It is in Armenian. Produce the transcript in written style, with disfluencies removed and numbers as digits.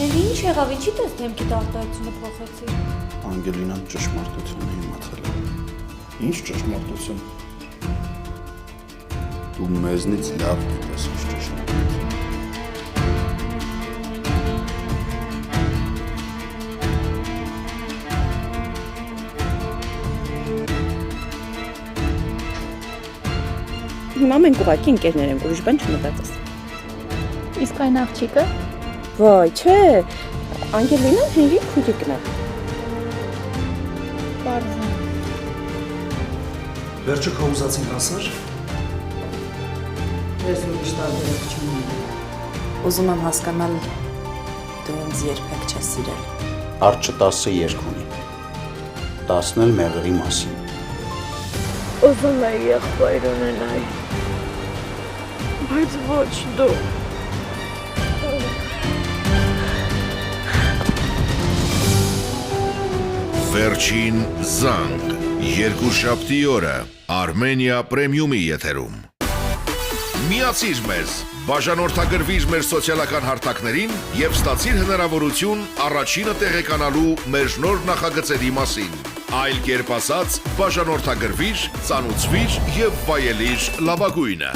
Հենրի ինչ եղավ, ինչի տես դեմքի արտահայտությունը փոխեցի։ Անգելինան ճշմարտությունը իմացել է։ Ինչ ճշմարտություն։ Դու մեզնից լավ գիտես ինչ ճշմարտություն։ Հիմա մենք ուղղակի ընկերներ ենք, ուրիշ բան չմտածես։ Իսկ այն աղջիկը։ Վայ, չէ, Անգելինան Հենրի քույրիկն է։ Պարզ է։ Վերջը քո ուզածին հասար։ Ես ուրիշ տարբերակ չունեմ։ Ուզում եմ հասկանալ դու ինձ երբեք չես սիրել։ Արջը 10 երկ ունի։ 10-ն էլ մեղրի մասին։ Ուզում էի եղբայր ունենալ, բայց ոչ դու։ Վերջին զանգ, երկուշաբթի օրը Armenia Premium-ի եթերում։ Միացիր մեզ, բաժանորդագրվիր մեր սոցիալական հարթակներին և ստացիր հնարավորություն առաջինը տեղեկանալու մեր նոր նախագծերի մասին։ Այլ կերպ ասած, բաժանորդագրվիր, ծանուցվիր և վայելիր լավագույնը։